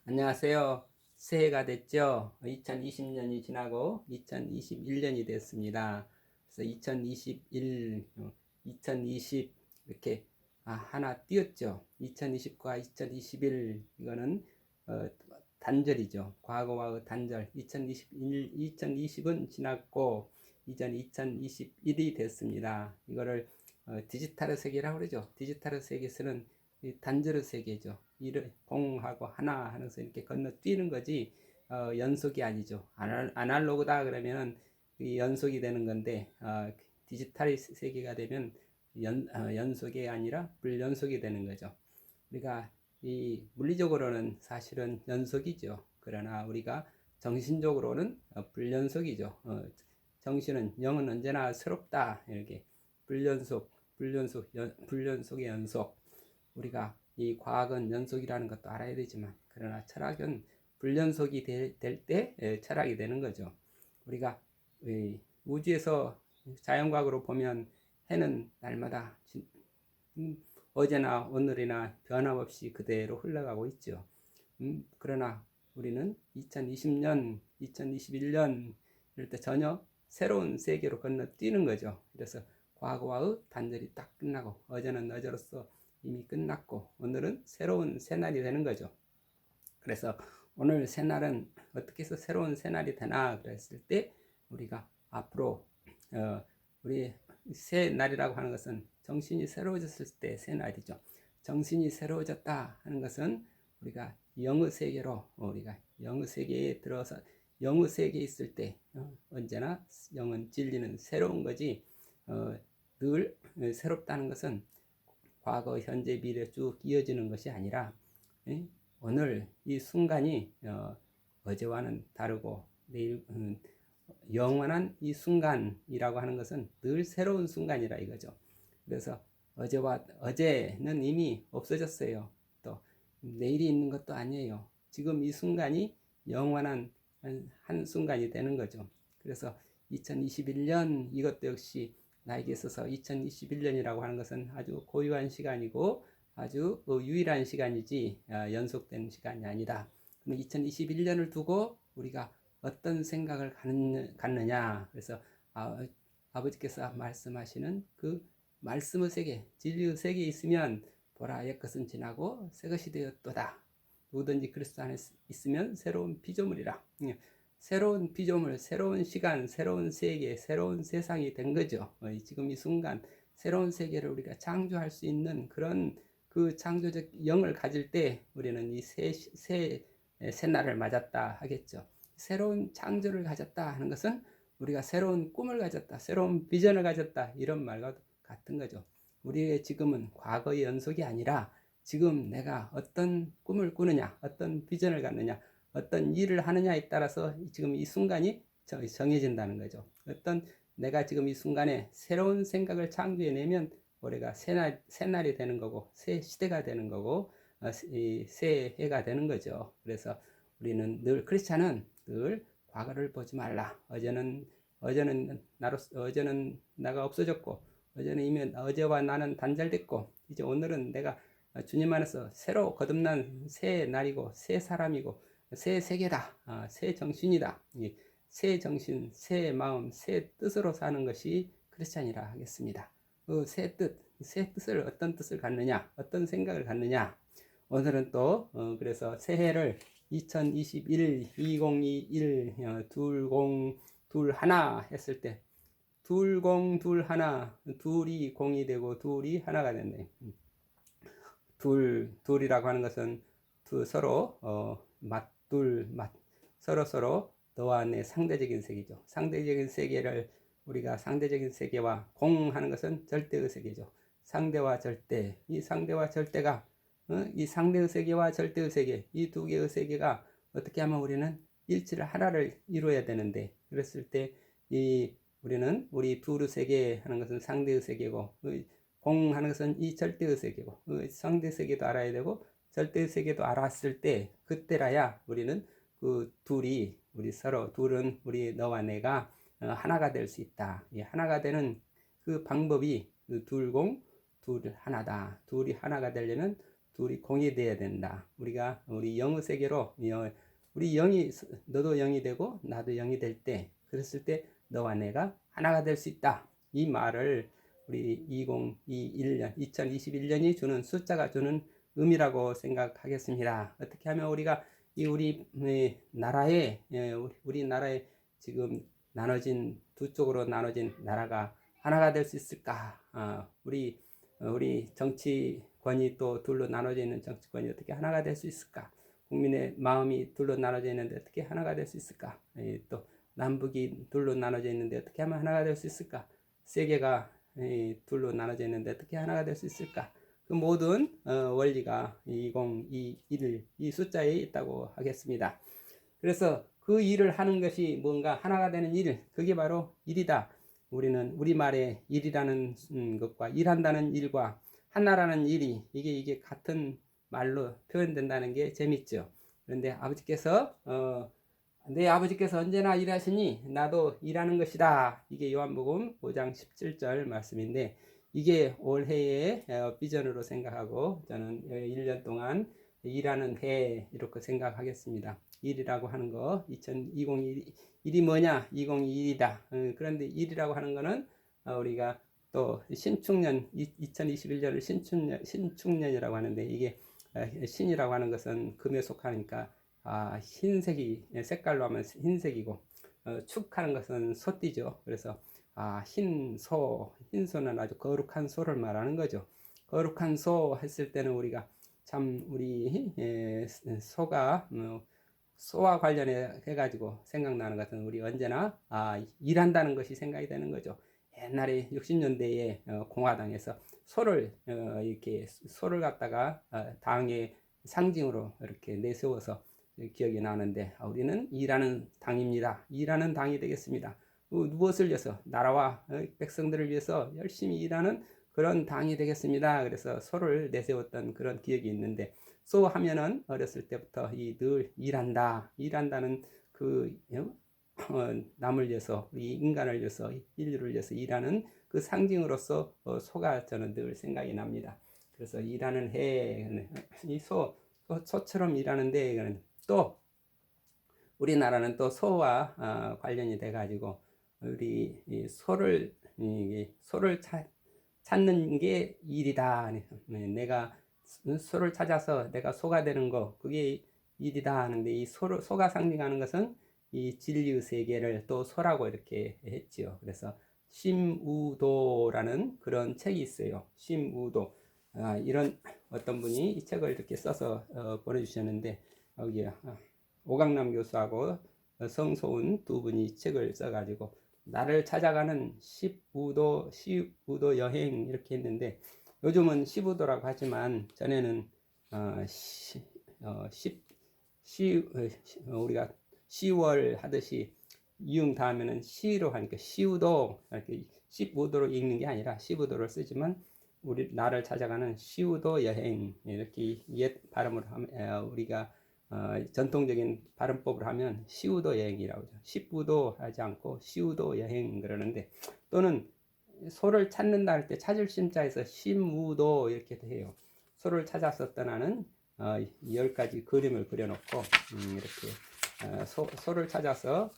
안녕하세요. 새해가 됐죠? 2020년이 지나고 2021년이 됐습니다. 그래서 2020 이렇게 하나 띄었죠. 2020과 2021 이거는 어, 단절이죠. 과거와 단절. 2020은 지났고 이전 2021이 됐습니다. 이거를 디지털의 세계라고 그러죠. 디지털의 세계에서는 단절의 세계죠. 이를 공하고 하나 하면서 이렇게 건너뛰는 거지 연속이 아니죠. 아날로그다 그러면은 연속이 되는 건데 디지털 세계가 되면 연속이 아니라 불연속이 되는 거죠. 우리가 이 물리적으로는 사실은 연속이죠. 그러나 우리가 정신적으로는 불연속이죠. 정신은 영은 언제나 새롭다 이렇게 불연속의 연속. 우리가 이 과학은 연속이라는 것도 알아야 되지만 그러나 철학은 불연속이 될 때 철학이 되는 거죠. 우리가 우주에서 자연과학으로 보면 해는 날마다 어제나 오늘이나 변함없이 그대로 흘러가고 있죠. 그러나 우리는 2020년, 2021년 이럴 때 전혀 새로운 세계로 건너뛰는 거죠. 그래서 과거와의 단절이 딱 끝나고 어제는 어제로서 이미 끝났고 오늘은 새로운 새날이 되는 거죠. 그래서 오늘 새날은 어떻게 해서 새로운 새날이 되나 그랬을 때 우리가 앞으로 우리 새날이라고 하는 것은 정신이 새로워졌을 때 새날이죠. 정신이 새로워졌다 하는 것은 우리가 영의 세계로 우리가 영의 세계에 들어서 영의 세계에 있을 때 언제나 영은 진리는 새로운 거지 늘 새롭다는 것은 과거, 현재, 미래 쭉 이어지는 것이 아니라 오늘 이 순간이 어제와는 다르고 내일 영원한 이 순간이라고 하는 것은 늘 새로운 순간이라 이거죠. 그래서 어제는 이미 없어졌어요. 또 내일이 있는 것도 아니에요. 지금 이 순간이 영원한 한 순간이 되는 거죠. 그래서 2021년 이것도 역시 나에게 있어서 2021년이라고 하는 것은 아주 고유한 시간이고 아주 유일한 시간이지 연속된 시간이 아니다. 2021년을 두고 우리가 어떤 생각을 갖느냐. 그래서 아버지께서 말씀하시는 그 말씀의 세계, 진리의 세계에 있으면 보라 옛것은 지나고 새것이 되었도다. 누구든지 그리스도 안에 있으면 새로운 피조물이라. 새로운 피조물, 새로운 시간, 새로운 세계, 새로운 세상이 된 거죠. 지금 이 순간 새로운 세계를 우리가 창조할 수 있는 그런 그 창조적 영을 가질 때 우리는 이 새날을 맞았다 하겠죠. 새로운 창조를 가졌다 하는 것은 우리가 새로운 꿈을 가졌다, 새로운 비전을 가졌다 이런 말과 같은 거죠. 우리의 지금은 과거의 연속이 아니라 지금 내가 어떤 꿈을 꾸느냐, 어떤 비전을 갖느냐, 어떤 일을 하느냐에 따라서 지금 이 순간이 정해진다는 거죠. 어떤 내가 지금 이 순간에 새로운 생각을 창조해내면 올해가 새날이 되는 거고 새 시대가 되는 거고 새해가 되는 거죠. 그래서 우리는 늘 크리스찬은 늘 과거를 보지 말라. 어제는 나가 없어졌고 어제는 이미 어제와 나는 단절됐고 이제 오늘은 내가 주님 안에서 새로 거듭난 새 날이고 새 사람이고 새 세계다. 새 정신이다. 새 정신, 새 마음, 새 뜻으로 사는 것이 크리스찬이라 하겠습니다. 새 뜻을 어떤 뜻을 갖느냐, 어떤 생각을 갖느냐. 오늘은 또 그래서 새해를 2021, 2021, 2021 했을 때 2021, 둘이 공이 되고 둘이 하나가 됐네. 둘이라고 하는 것은 서로 서로 너와 내 상대적인 세계죠. 상대적인 세계를 우리가 상대적인 세계와 공하는 것은 절대의 세계죠. 상대와 절대, 이 상대와 절대가 이 상대의 세계와 절대의 세계, 이 두 개의 세계가 어떻게 하면 우리는 일치를 하나를 이루어야 되는데 그랬을 때 우리는 우리 둘의 세계 하는 것은 상대의 세계고 공하는 것은 이 절대의 세계고 상대 세계도 알아야 되고 절대의 세계도 알았을 때 그때라야 우리는 그 둘이 우리 서로 둘은 우리 너와 내가 하나가 될 수 있다. 하나가 되는 그 방법이 둘 하나다. 둘이 하나가 되려면 둘이 공유돼야 된다. 우리가 우리 영의 세계로 우리 영이 너도 영이 되고 나도 영이 될 때, 그랬을 때 너와 내가 하나가 될 수 있다. 이 말을 우리 2021년이 주는 숫자가 주는 의미라고 생각하겠습니다. 어떻게 하면 우리가 우리 나라에 우리 나라에 지금 나눠진 두 쪽으로 나눠진 나라가 하나가 될 수 있을까? 우리 정치권이 또 둘로 나눠져 있는 정치권이 어떻게 하나가 될 수 있을까? 국민의 마음이 둘로 나눠져 있는데 어떻게 하나가 될 수 있을까? 또 남북이 둘로 나눠져 있는데 어떻게 하면 하나가 될 수 있을까? 세계가 둘로 나눠져 있는데 어떻게 하나가 될 수 있을까? 그 모든 원리가 2021 이 숫자에 있다고 하겠습니다. 그래서 그 일을 하는 것이 뭔가 하나가 되는 일, 그게 바로 일이다. 우리는 우리말에 일이라는 것과 일한다는 일과 하나라는 일이 이게 같은 말로 표현된다는 게 재밌죠. 그런데 아버지께서 내 아버지께서 언제나 일하시니 나도 일하는 것이다. 이게 요한복음 5장 17절 말씀인데, 이게 올해의 비전으로 생각하고 저는 1년 동안 일하는 해 이렇게 생각하겠습니다. 일이라고 하는 거 2021이 뭐냐? 2021이다. 그런데 일이라고 하는 거는 우리가 또 신축년 2021년을 신축년이라고 하는데, 이게 신이라고 하는 것은 금에 속하니까 흰색이 색깔로 하면 흰색이고 축하는 것은 소띠죠. 그래서 흰소는 아주 거룩한 소를 말하는 거죠. 거룩한 소 했을 때는 우리가 참 우리 소가 소와 관련해 가지고 생각나는 것은 우리 언제나 일한다는 것이 생각이 되는 거죠. 옛날에 60년대에 공화당에서 소를 이렇게 소를 갖다가 당의 상징으로 이렇게 내세워서 기억이 나는데, 우리는 일하는 당입니다. 일하는 당이 되겠습니다. 무엇을 위해서? 나라와 백성들을 위해서 열심히 일하는 그런 당이 되겠습니다. 그래서 소를 내세웠던 그런 기억이 있는데, 소 하면은 어렸을 때부터 늘 일한다는 그 남을 위해서, 이 인간을 위해서, 인류를 위해서 일하는 그 상징으로서 소가 저는 늘 생각이 납니다. 그래서 일하는 해, 이 소처럼 일하는데, 또 우리나라는 또 소와 관련이 돼 가지고 우리 소를 찾는 게 일이다. 내가 소를 찾아서 내가 소가 되는 거, 그게 일이다 하는데, 이 소가 상징하는 것은 이 진리의 세계를 또 소라고 이렇게 했지요. 그래서 심우도라는 그런 책이 있어요. 심우도. 이런 어떤 분이 이 책을 이렇게 써서 보내주셨는데, 여기 오강남 교수하고 성소은 두 분이 책을 써가지고 나를 찾아가는 시우도 여행 이렇게 했는데, 요즘은 시우도라고 하지만 전에는 우리가 10월 하듯이 이응 다음에는 시로 하니까 시우도, 이렇게 15도로 읽는 게 아니라 시우도를 쓰지만 우리 나를 찾아가는 시우도 여행 이렇게 옛 발음으로 하면 우리가 전통적인 발음법을 하면 시우도 여행이라고 하죠. 10부도 하지 않고 시우도 여행 그러는데, 또는 소를 찾는다 할 때 찾을 심자에서 심우도 이렇게 해요. 소를 찾아서 떠나는 10가지 그림을 그려놓고 이렇게 소를 찾아서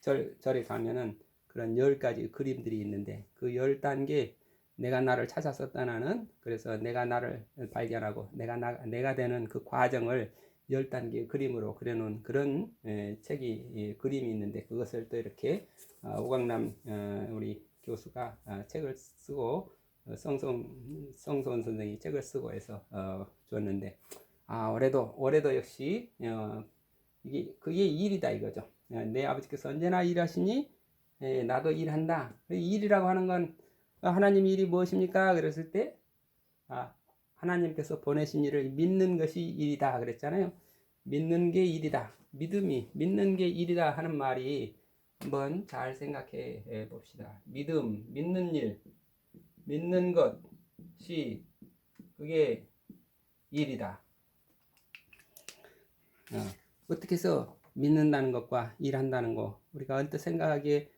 절에 가면은 그런 10가지 그림들이 있는데, 그 10단계 내가 나를 찾아서 떠나는, 그래서 내가 나를 발견하고 내가 되는 그 과정을 10단계 그림으로 그려놓은 그런 책이 그림이 있는데, 그것을 또 이렇게 오강남 우리 교수가 책을 쓰고 성소은 선생이 책을 쓰고 해서 줬는데, 올해도 역시 그게 일이다 이거죠. 내 아버지께서 언제나 일하시니 나도 일한다. 일이라고 하는 건 하나님 일이 무엇입니까? 그랬을 때 하나님께서 보내신 일을 믿는 것이 일이다 그랬잖아요. 믿는 게 일이다. 믿는 게 일이다 하는 말이 한번 잘 생각해 봅시다. 믿는 일, 믿는 것이 그게 일이다. 어떻게 해서 믿는다는 것과 일한다는 거, 우리가 언뜻 생각하기에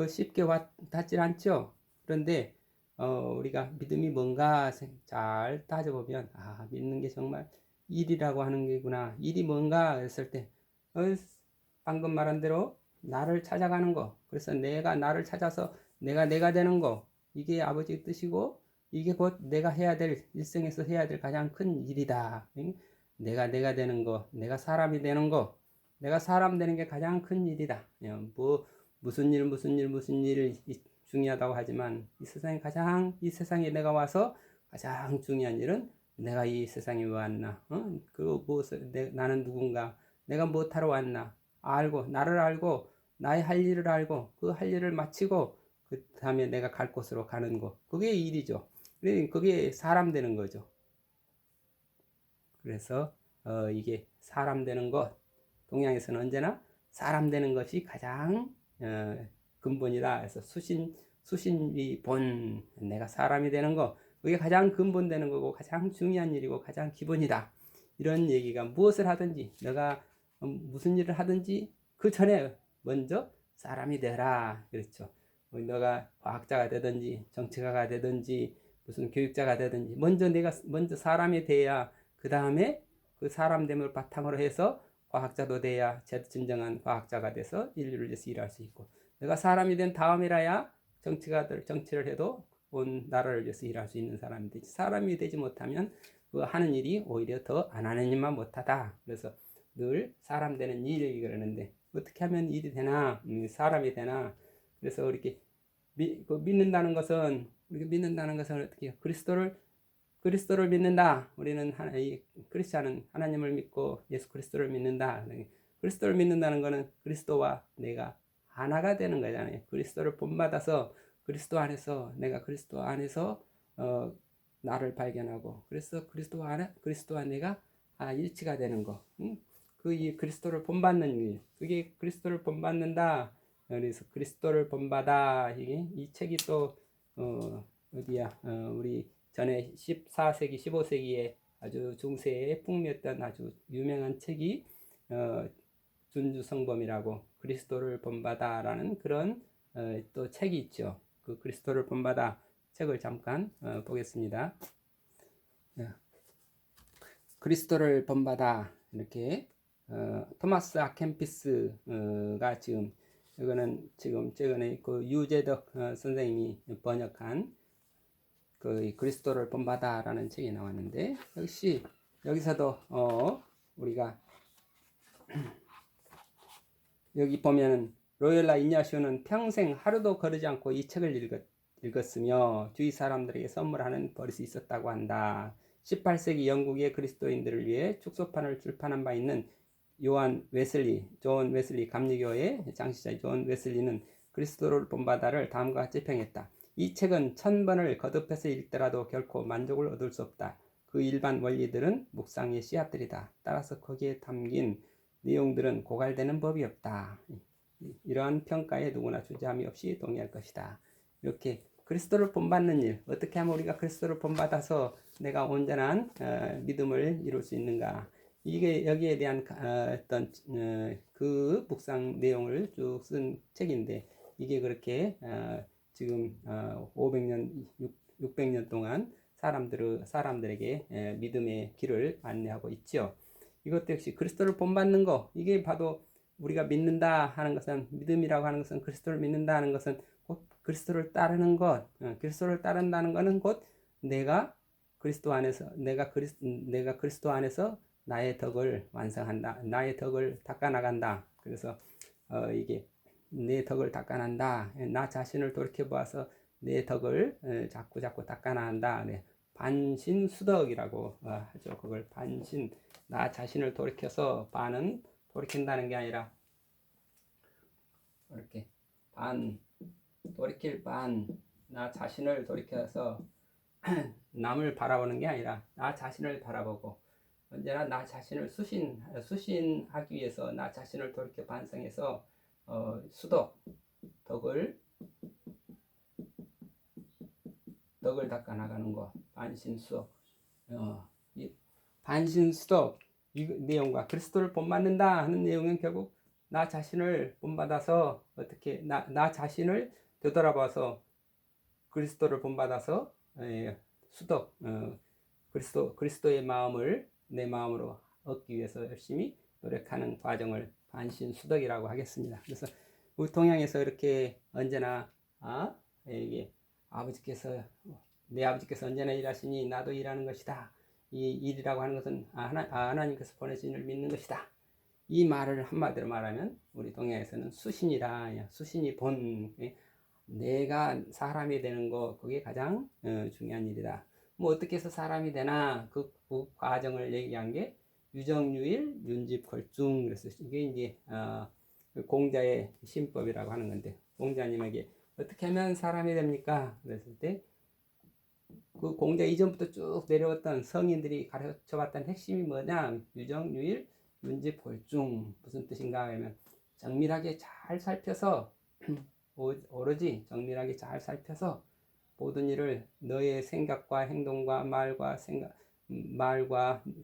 쉽게 와닿질 않죠. 그런데 우리가 믿음이 뭔가 잘 따져보면 믿는 게 정말 일이라고 하는 게구나. 일이 뭔가 했을 때 어, 방금 말한 대로 나를 찾아가는 거. 그래서 내가 나를 찾아서 내가 되는 거. 이게 아버지의 뜻이고 이게 곧 내가 해야 될 일생에서 해야 될 가장 큰 일이다. 응? 내가 되는 거, 내가 사람이 되는 거, 내가 사람 되는 게 가장 큰 일이다. 뭐 무슨 일 중요하다고 하지만 이 세상에 내가 와서 가장 중요한 일은 내가 이 세상에 왜 왔나? 나는 누군가? 내가 무엇하러 왔나? 나를 알고 나의 할 일을 알고 그 할 일을 마치고 그 다음에 내가 갈 곳으로 가는 거. 그게 일이죠. 그게 사람 되는 거죠. 그래서 이게 사람 되는 것, 동양에서는 언제나 사람 되는 것이 가장 근본이다. 그래서 수신이 본 내가 사람이 되는 거, 그게 가장 근본되는 거고 가장 중요한 일이고 가장 기본이다. 이런 얘기가 무엇을 하든지 내가 무슨 일을 하든지 그 전에 먼저 사람이 되라. 그렇죠. 너가 과학자가 되든지 정치가가 되든지 무슨 교육자가 되든지 먼저 사람이 돼야 그 다음에 그 사람됨을 바탕으로 해서 과학자도 돼야 진정한 과학자가 돼서 인류를 위해서 일할 수 있고, 내가 사람이 된 다음이라야 정치를 해도 온 나라를 위해서 일할 수 있는 사람이 되지. 사람이 되지 못하면 그 하는 일이 오히려 더 안 하는 일만 못하다. 그래서 늘 사람 되는 일이 그러는데 어떻게 하면 일이 되나, 사람이 되나. 그래서 이렇게 믿는다는 것은 어떻게 해요? 그리스도를 믿는다. 우리는 크리스찬은 하나님을 믿고 예수 그리스도를 믿는다. 그리스도를 믿는다는 것은 그리스도와 내가 하나가 되는 거잖아요. 그리스도를 본받아서 내가 그리스도 안에서 나를 발견하고, 그래서 그리스도와 내가 일치가 되는 거. 이 그리스도를 본받는 일, 그게 그리스도를 본받는다. 그래서 그리스도를 본받아. 이 책이 또 어디야? 우리 전에 14세기, 15세기에 아주 중세에 풍미했던 아주 유명한 책이 준주성범이라고 그리스도를 본받아라는 그런 또 책이 있죠. 그 그리스도를 본받아 책을 잠깐 보겠습니다. 그리스도를 본받아 이렇게 토마스 아켄피스가 이거는 지금 최근에 그 유재덕 선생님이 번역한 그 그리스도를 본받아라는 책이 나왔는데, 역시 여기서도 우리가 여기 보면은 로엘라 이냐시오는 평생 하루도 거르지 않고 이 책을 읽었으며 주위 사람들에게 선물하는 버릇이 있었다고 한다. 18세기 영국의 그리스도인들을 위해 축소판을 출판한 바 있는 존 웨슬리 감리교의 장시자 존 웨슬리는 그리스도를 본받아를 다음과 같이 평했다. 이 책은 1000번을 거듭해서 읽더라도 결코 만족을 얻을 수 없다. 그 일반 원리들은 묵상의 씨앗들이다. 따라서 거기에 담긴 내용들은 고갈되는 법이 없다. 이러한 평가에 누구나 주저함이 없이 동의할 것이다. 이렇게 그리스도를 본받는 일, 어떻게 하면 우리가 그리스도를 본받아서 내가 온전한 믿음을 이룰 수 있는가. 이게 여기에 대한 어떤 그 묵상 내용을 쭉 쓴 책인데, 이게 그렇게 지금 500년, 600년 동안 사람들에게 믿음의 길을 안내하고 있죠. 이것도 역시 그리스도를 본받는 거, 이게 봐도 우리가 믿는다 하는 것은, 믿음이라고 하는 것은, 그리스도를 믿는다 하는 것은 곧 그리스도를 따르는 것. 그리스도를 따른다는 것은 곧 내가 그리스도 안에서 나의 덕을 완성한다. 나의 덕을 닦아나간다. 그래서 이게 내 덕을 닦아난다. 나 자신을 돌이켜보아서 내 덕을 자꾸 닦아나간다. 네. 반신수덕이라고 하죠. 그걸 나 자신을 돌이켜서 돌이킨다는 게 아니라 이렇게 나 자신을 돌이켜서 남을 바라보는 게 아니라 나 자신을 바라보고, 언제나 나 자신을 수신하기 위해서 나 자신을 돌이켜 반성해서 덕을 닦아 나가는 거, 반신수덕. 이 반신수덕 이 내용과 그리스도를 본받는다 하는 내용은 결국 나 자신을 본받아서 어떻게 나 자신을 되돌아봐서 그리스도를 본받아서 수덕 그리스도의 마음을 내 마음으로 얻기 위해서 열심히 노력하는 과정을 반신수덕이라고 하겠습니다. 그래서 우리 동양에서 이렇게 언제나 이게 내 아버지께서 언제나 일하시니 나도 일하는 것이다. 이 일이라고 하는 것은 하나님께서 보내신 일을 믿는 것이다. 이 말을 한마디로 말하면 우리 동양에서는 수신이라, 수신이 본, 내가 사람이 되는 거, 그게 가장 중요한 일이다. 뭐 어떻게 해서 사람이 되나 그 과정을 얘기한 게 유정유일 윤집걸중. 그래서 이게 이제 공자의 신법이라고 하는 건데, 공자님에게 어떻게 하면 사람이 됩니까? 그랬을 때 그 공자 이전부터 쭉 내려왔던 성인들이 가르쳐봤던 핵심이 뭐냐? 유정유일 윤집걸중. 무슨 뜻인가 하면 정밀하게 잘 살펴서 오로지 정밀하게 잘 살펴서 모든 일을 너의 생각과 행동과 말과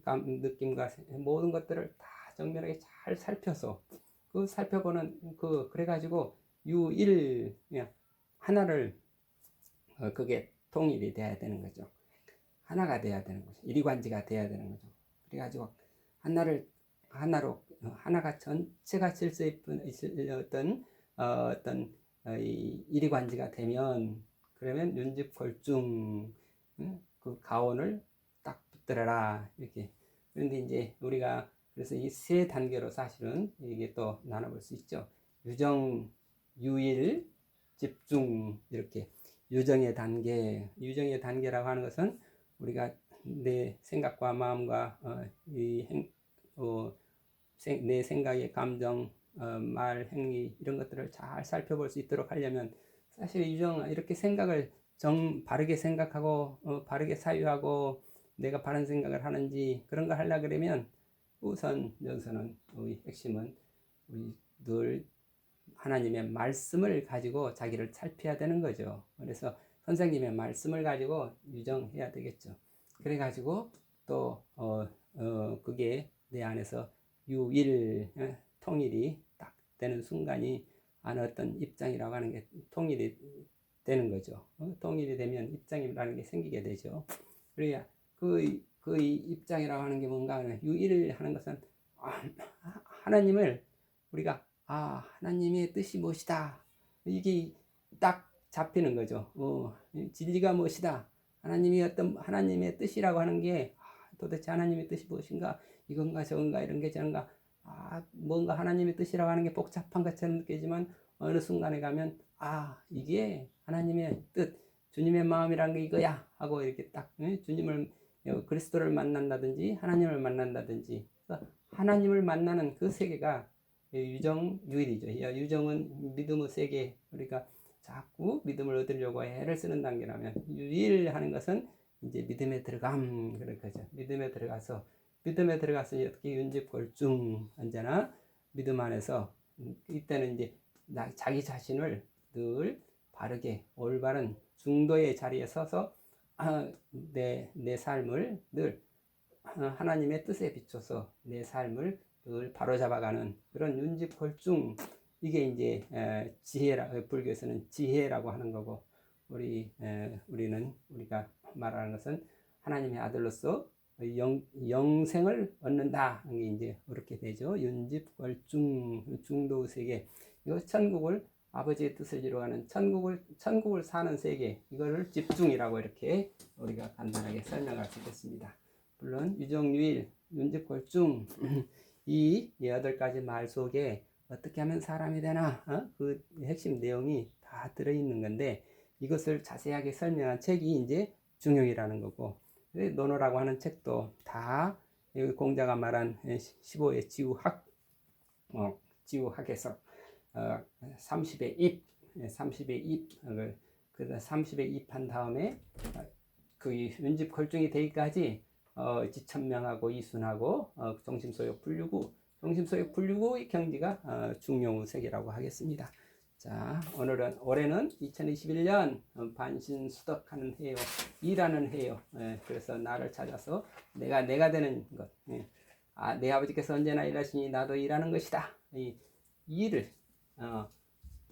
느낌과 모든 것들을 다 정밀하게 잘 살펴서 그 살펴보는 그래가지고 유일 하나를 그게 통일이 돼야 되는 거죠. 하나가 돼야 되는 거죠. 일이관지가 돼야 되는 거죠. 그래가지고 하나로 하나가 전체가 질서 있던 어떤 일이관지가 되면 그러면 윤집걸중 그 가온을 딱 붙들어라 이렇게. 그런데 이제 우리가 그래서 이 세 단계로 사실은 이게 또 나눠볼 수 있죠. 유정, 유일, 집중 이렇게. 유정의 단계라고 하는 것은 우리가 내 생각과 마음과 내 생각의 감정, 말, 행위 이런 것들을 잘 살펴볼 수 있도록 하려면 사실 이렇게 생각을 바르게 생각하고 바르게 사유하고 내가 바른 생각을 하는지 그런 거 하려고 그러면 우선 여기서는 우리 핵심은 우리 늘 하나님의 말씀을 가지고 자기를 살펴야 되는 거죠. 그래서 선생님의 말씀을 가지고 유정해야 되겠죠. 그래가지고 또 그게 내 안에서 유일 통일이 딱 되는 순간이 어떤 입장이라고 하는 게 통일이 되는 거죠. 통일이 되면 입장이라는 게 생기게 되죠. 그래야 그 입장이라고 하는 게 뭔가 하면 유일을 하는 것은 하나님을 우리가 하나님의 뜻이 무엇이다. 이게 딱 잡히는 거죠. 진리가 무엇이다. 하나님의 뜻이라고 하는 게 도대체 하나님의 뜻이 무엇인가? 이건가 저건가 이런 게 저런가. 뭔가 하나님의 뜻이라고 하는 게 복잡한 것처럼 느끼지만 어느 순간에 가면 이게 하나님의 뜻, 주님의 마음이란 게 이거야 하고 이렇게 딱 주님을 그리스도를 만난다든지 하나님을 만난다든지 하나님을 만나는 그 세계가 유정유일이죠. 유정은 믿음의 세계. 우리가 자꾸 믿음을 얻으려고 애를 쓰는 단계라면 유일하는 것은 이제 믿음에 들어감 그럴 거죠. 믿음에 들어가서 어떻게 윤집걸중 언제나 믿음 안에서 이때는 이제 자기 자신을 늘 바르게 올바른 중도의 자리에 서서 내 삶을 늘 하나님의 뜻에 비춰서 내 삶을 늘 바로잡아가는 그런 윤집걸중. 이게 이제 불교에서는 지혜라고 하는 거고 우리가 말하는 것은 하나님의 아들로서 영생을 얻는다. 이게 이제 그렇게 되죠. 윤집걸중 중도 세계. 이거 천국을 아버지의 뜻을 이루어가는 천국을 사는 세계. 이거를 집중이라고 이렇게 우리가 간단하게 설명할 수 있겠습니다. 물론 유정유일, 윤집걸중 이 8가지 말 속에 어떻게 하면 사람이 되나 그 핵심 내용이 다 들어있는 건데 이것을 자세하게 설명한 책이 이제 중용이라는 거고 논어라고 하는 책도 다 공자가 말한 15의 지우학에서 30의 입, 30의 입한 다음에 그 윤집걸중이 되기까지 지천명하고 이순하고 정심소욕 불류구의 경지가 중용의 세계라고 하겠습니다. 자, 올해는 2021년 반신수덕하는 해요. 일하는 해요. 그래서 나를 찾아서 내가 되는 것. 내 아버지께서 언제나 일하시니 나도 일하는 것이다. 이 일을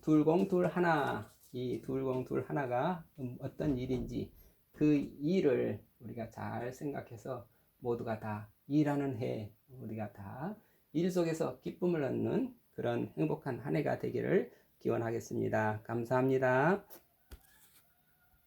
둘공 둘 하나 이 둘공둘 하나가 어떤 일인지 그 일을 우리가 잘 생각해서 모두가 다 일하는 해, 우리가 다 일 속에서 기쁨을 얻는 그런 행복한 한 해가 되기를 기원하겠습니다. 감사합니다.